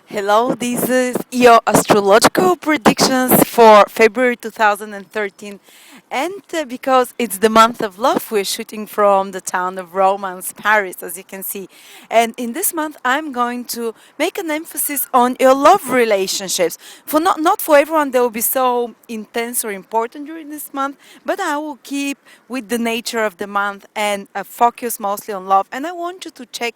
Hello, this is your astrological predictions for February 2013. And because it's the month of love, we're shooting from the town of Romance, Paris, as you can see. And in this month, I'm going to make an emphasis on your love relationships. For not for everyone, they will be so intense or important during this month, but I will keep with the nature of the month and focus mostly on love. And I want you to check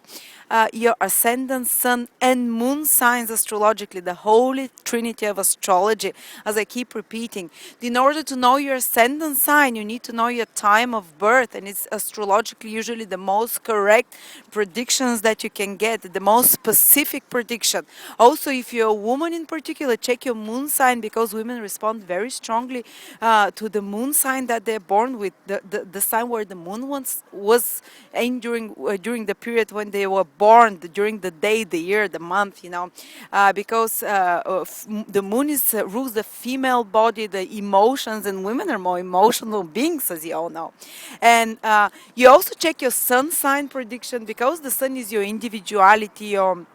your ascendant, sun, and moon signs astrologically, the holy trinity of astrology, as I keep repeating. In order to know your ascendant sign, you need to know your time of birth, and it's astrologically usually the most correct predictions that you can get, the most specific prediction. Also, if you're a woman in particular, check your moon sign because women respond very strongly to the moon sign that they're born with, the sign where the moon once was in during the period when they were born, during the day, the year, the month, because the moon rules the female body, the emotions, and women are more emotional beings, as you all know. And you also check your sun sign prediction because the sun is your individuality, your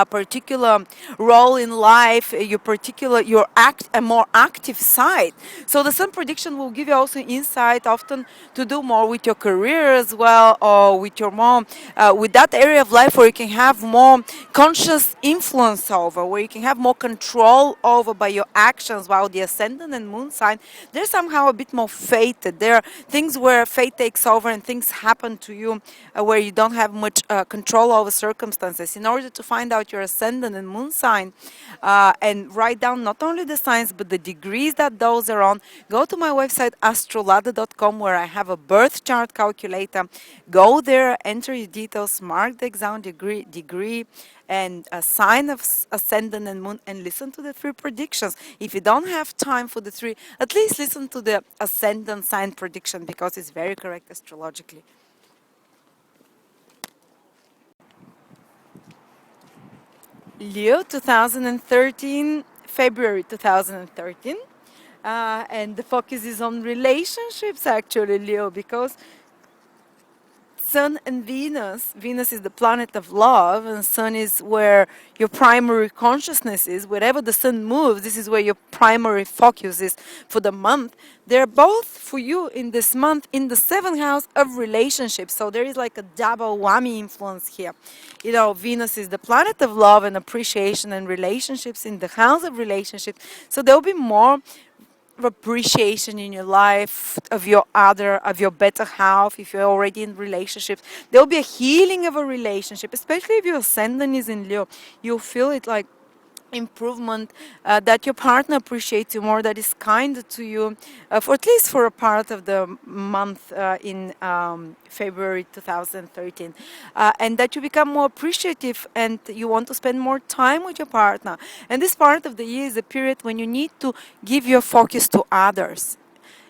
particular role in life, a more active side. So the sun prediction will give you also insight, often to do more with your career as well, or with your mom, with that area of life where you can have more conscious influence over, where you can have more control over by your actions. While the ascendant and moon sign, they're somehow a bit more fated. There are things where fate takes over and things happen to you where you don't have much control over circumstances. In order to find out your ascendant and moon sign and write down not only the signs but the degrees that those are on, go to my website astrolada.com where I have a birth chart calculator. Go there, enter your details, mark the exam degree and a sign of ascendant and moon, and listen to the three predictions. If you don't have time for the three, at least listen to the ascendant sign prediction because it's very correct astrologically. Leo 2013, February 2013. And the focus is on relationships actually, Leo, because Sun and Venus. Venus is the planet of love, and Sun is where your primary consciousness is. Wherever the Sun moves, this is where your primary focus is for the month. They're both for you in this month in the seventh house of relationships. So there is like a double whammy influence here. Venus is the planet of love and appreciation and relationships in the house of relationships. So there will be more appreciation in your life of your better half. If you're already in relationships, there will be a healing of a relationship, especially if your ascendant is in Leo. You'll feel it like improvement, that your partner appreciates you more, that is kind to you, for at least for a part of the month in February 2013, and that you become more appreciative and you want to spend more time with your partner. And this part of the year is a period when you need to give your focus to others.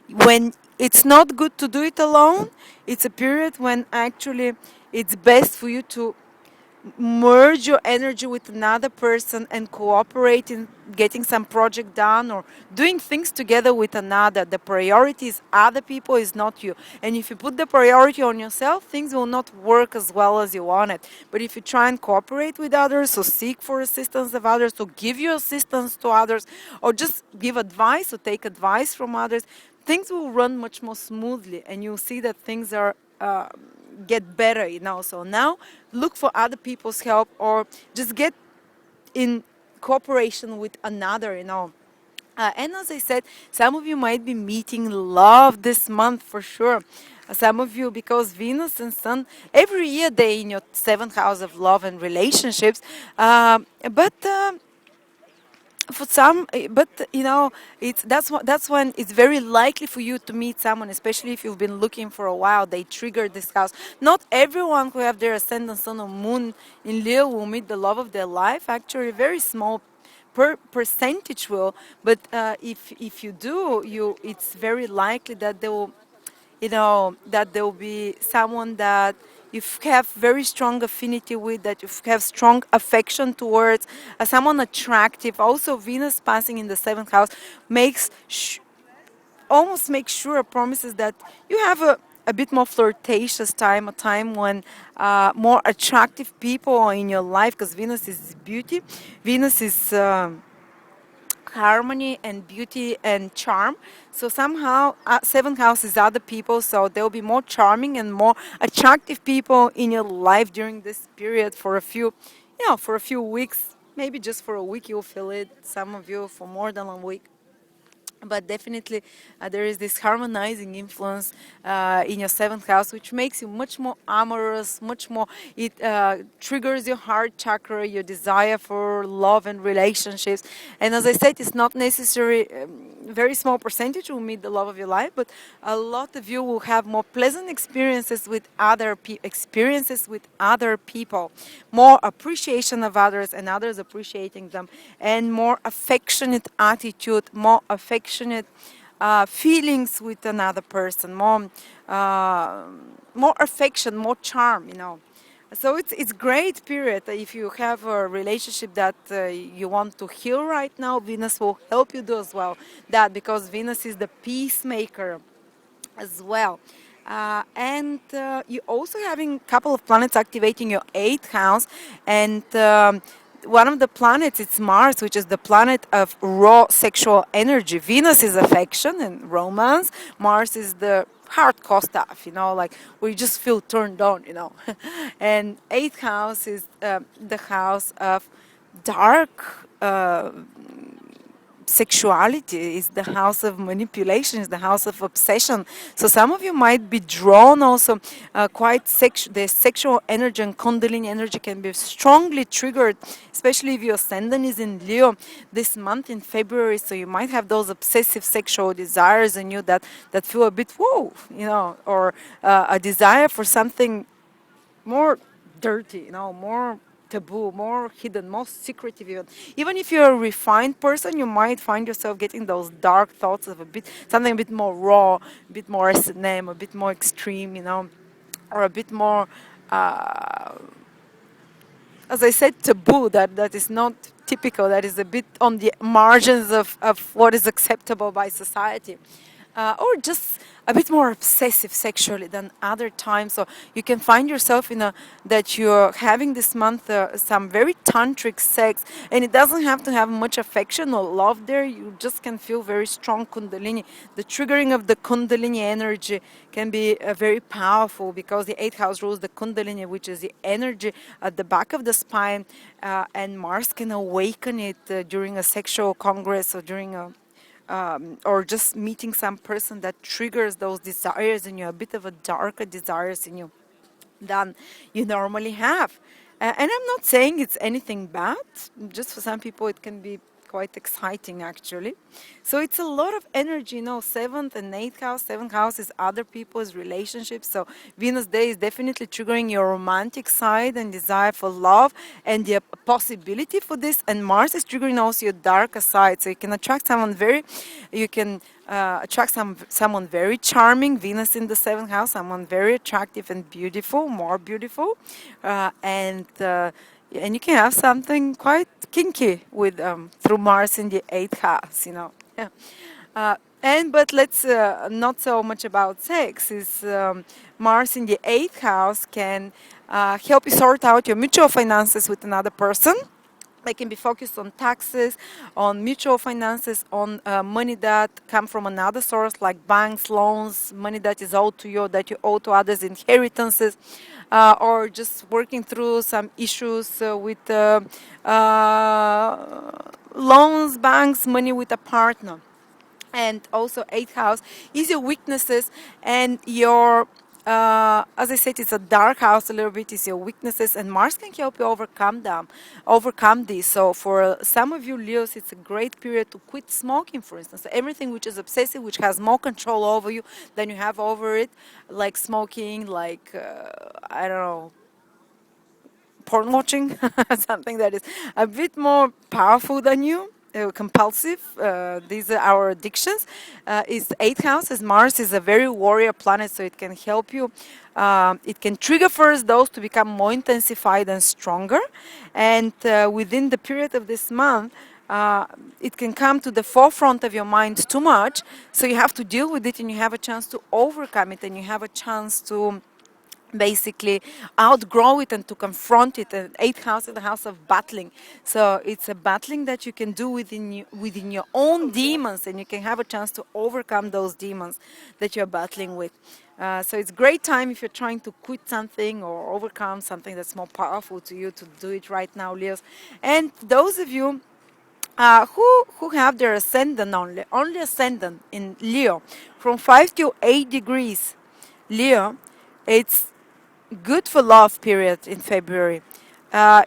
When it's not good to do it alone, it's a period when actually it's best for you to merge your energy with another person and cooperate in getting some project done or doing things together with another. The priority is other people, is not you. And if you put the priority on yourself, things will not work as well as you want it. But if you try and cooperate with others, or seek for assistance of others, or give your assistance to others, or just give advice or take advice from others, things will run much more smoothly, and you'll see that things are get better. So now look for other people's help, or just get in cooperation with another. And as I said, some of you might be meeting love this month for sure. Some of you, because Venus and Sun every year they in your seventh house of love and relationships, but for some, but that's when it's very likely for you to meet someone, especially if you've been looking for a while. They trigger this house. Not everyone who have their ascendant sun or moon in Leo will meet the love of their life. Actually, a very small percentage will. But if you do, it's very likely that that there will be someone that you have very strong affinity with, that you have strong affection towards, someone attractive. Also, Venus passing in the seventh house almost makes sure, promises that you have a bit more flirtatious time, a time when more attractive people are in your life, because Venus is beauty. Venus is harmony and beauty and charm. So somehow, seventh house is other people, so there will be more charming and more attractive people in your life during this period for a few, for a few weeks. Maybe just for a week you'll feel it. Some of you for more than a week, but definitely there is this harmonizing influence in your seventh house, which makes you much more amorous, much more, it triggers your heart chakra, your desire for love and relationships. And as I said, it's not necessary, very small percentage will meet the love of your life, but a lot of you will have more pleasant experiences with other people, more appreciation of others and others appreciating them, and more affectionate attitude, more affectionate feelings with another person, uh, more affection, more charm, So it's great period. If you have a relationship that you want to heal right now, Venus will help you do as well that, because Venus is the peacemaker as well. And you're also having a couple of planets activating your eighth house, and one of the planets, it's Mars, which is the planet of raw sexual energy. Venus is affection and romance. Mars is the hardcore stuff, like where you just feel turned on. And eighth house is the house of dark sexuality, is the house of manipulation, is the house of obsession. So some of you might be drawn also quite the sexual energy and kundalini energy can be strongly triggered, especially if your ascendant is in Leo this month in February. So you might have those obsessive sexual desires in you that feel a bit whoa, or a desire for something more dirty, more taboo, more hidden, more secretive even. Even if you're a refined person, you might find yourself getting those dark thoughts of something a bit more raw, a bit more S&M, a bit more extreme, or a bit more, as I said, taboo, that is not typical, that is a bit on the margins of what is acceptable by society. Or just a bit more obsessive sexually than other times. So you can find yourself that you're having this month some very tantric sex, and it doesn't have to have much affection or love there. You just can feel very strong kundalini. The triggering of the kundalini energy can be very powerful, because the eighth house rules the kundalini, which is the energy at the back of the spine, and Mars can awaken it during a sexual congress or during or just meeting some person that triggers those desires in you, a bit of a darker desires in you than you normally have. And I'm not saying it's anything bad, just for some people it can be quite exciting actually. So it's a lot of energy, seventh and eighth house. Seventh house is other people's relationships. So Venus Day is definitely triggering your romantic side and desire for love and the possibility for this. And Mars is triggering also your darker side. So you can attract someone very charming. Venus in the seventh house, someone very attractive and beautiful, more beautiful, and you can have something quite kinky with through Mars in the eighth house, Yeah. But let's not so much about sex. Is Mars in the eighth house can help you sort out your mutual finances with another person. They can be focused on taxes, on mutual finances, on money that come from another source like banks, loans, money that is owed to you, that you owe to others, inheritances, or just working through some issues with loans, banks, money with a partner. And also eighth house is your weaknesses and your as I said, it's a dark house a little bit, is your weaknesses, and Mars can help you overcome these. So for some of you Leos, it's a great period to quit smoking, for instance. So everything which is obsessive, which has more control over you than you have over it, like smoking, like I don't know, porn watching, something that is a bit more powerful than you, compulsive. These are our addictions. Is eighth house, as Mars is a very warrior planet, so it can help you. It can trigger first those to become more intensified and stronger. And within the period of this month, uh, it can come to the forefront of your mind too much. So you have to deal with it, and you have a chance to overcome it, and you have a chance to basically outgrow it and to confront it. And eighth house is the house of battling, so it's a battling that you can do within your own demons, and you can have a chance to overcome those demons that you're battling with. So it's great time if you're trying to quit something or overcome something that's more powerful to you, to do it right now, Leos. And those of you who have their ascendant, only ascendant in Leo from 5 to 8 degrees Leo, it's good for love period in February. Uh,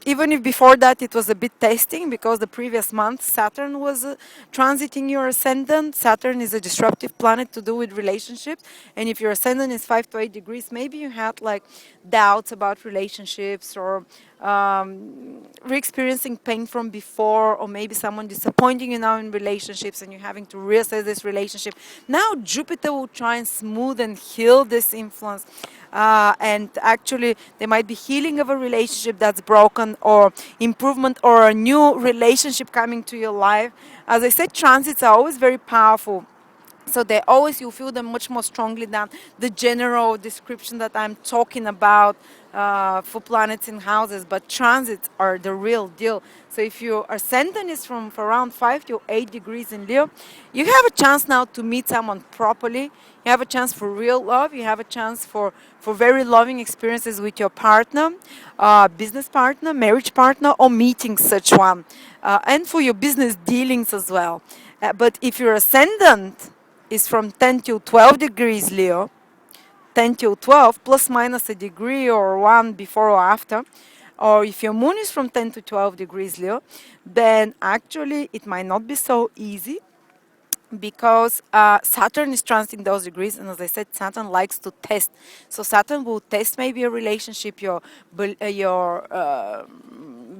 Even if before that it was a bit testing, because the previous month Saturn was transiting your ascendant. Saturn is a disruptive planet to do with relationships, and if your ascendant is 5 to 8 degrees, maybe you had like doubts about relationships, or re-experiencing pain from before, or maybe someone disappointing you now in relationships and you're having to reassess this relationship. Now Jupiter will try and smooth and heal this influence. And actually there might be healing of a relationship that's broken, or improvement, or a new relationship coming to your life. As I said, transits are always very powerful, so they always, you feel them much more strongly than the general description that I'm talking about for planets in houses. But transits are the real deal. So if your ascendant is from around 5 to 8 degrees in Leo, you have a chance now to meet someone properly. You have a chance for real love. You have a chance for very loving experiences with your partner, business partner, marriage partner, or meeting such one, and for your business dealings as well. But if your ascendant is from 10 to 12 degrees Leo, 10 to 12 plus minus a degree or one before or after, or if your moon is from 10 to 12 degrees Leo, then actually it might not be so easy, because Saturn is transiting those degrees, and as I said, Saturn likes to test. So Saturn will test maybe a relationship, your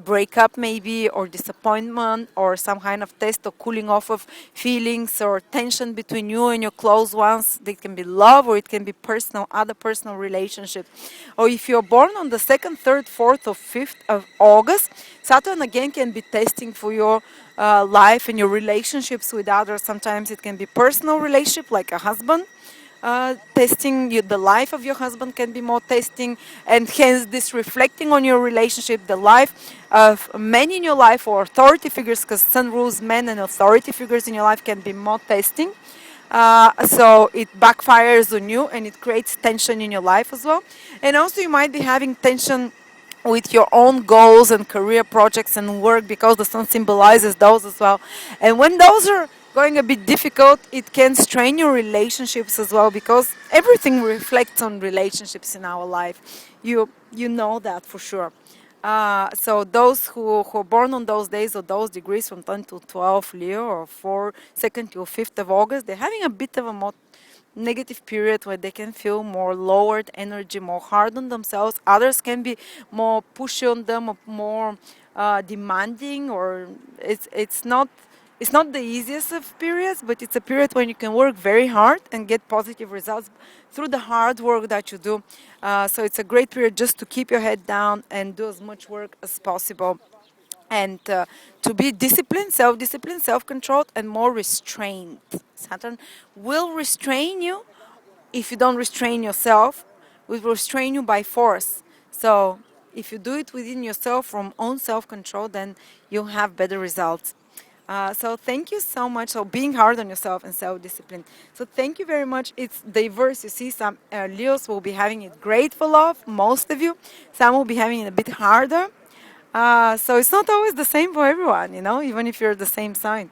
breakup maybe, or disappointment, or some kind of test or cooling off of feelings or tension between you and your close ones. It can be love, or it can be personal, other personal relationships. Or if you're born on the 2nd, 3rd, 4th, or 5th of August, Saturn again can be testing for your life and your relationships with others. Sometimes it can be personal relationship, like a husband. Testing you, the life of your husband can be more testing, and hence this reflecting on your relationship, the life of men in your life, or authority figures, because Sun rules men, and authority figures in your life can be more testing. So it backfires on you, and it creates tension in your life as well. And also you might be having tension with your own goals and career projects and work, because the sun symbolizes those as well. And when those are going a bit difficult, it can strain your relationships as well, because everything reflects on relationships in our life. You know that for sure. So those who are born on those days or those degrees from 10 to 12 Leo, or 2nd to 5th of August, they're having a bit of a more negative period where they can feel more lowered energy, more hard on themselves. Others can be more pushy on them, or more demanding, or it's not the easiest of periods, but it's a period when you can work very hard and get positive results through the hard work that you do. So it's a great period just to keep your head down and do as much work as possible, and to be disciplined, self-disciplined, self-controlled, and more restrained. Saturn will restrain you. If you don't restrain yourself, it will restrain you by force. So if you do it within yourself from own self-control, then you'll have better results. So thank you so much. So being hard on yourself and self-discipline. So thank you very much. It's diverse. You see, some Leos will be having it great for love, most of you. Some will be having it a bit harder. So it's not always the same for everyone, even if you're the same sign.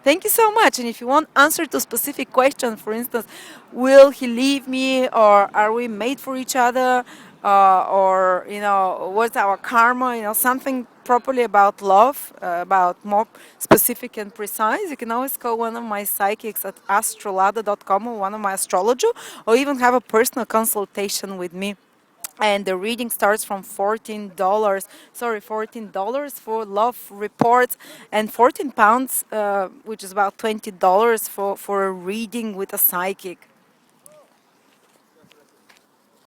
Thank you so much. And if you want answer to specific questions, for instance, will he leave me, or are we made for each other, or what's our karma, something properly about love, about more specific and precise, you can always call one of my psychics at astrolada.com, or one of my astrologer, or even have a personal consultation with me. And the reading starts from $14. Sorry, $14 for love reports, and £14, which is about $20 for a reading with a psychic.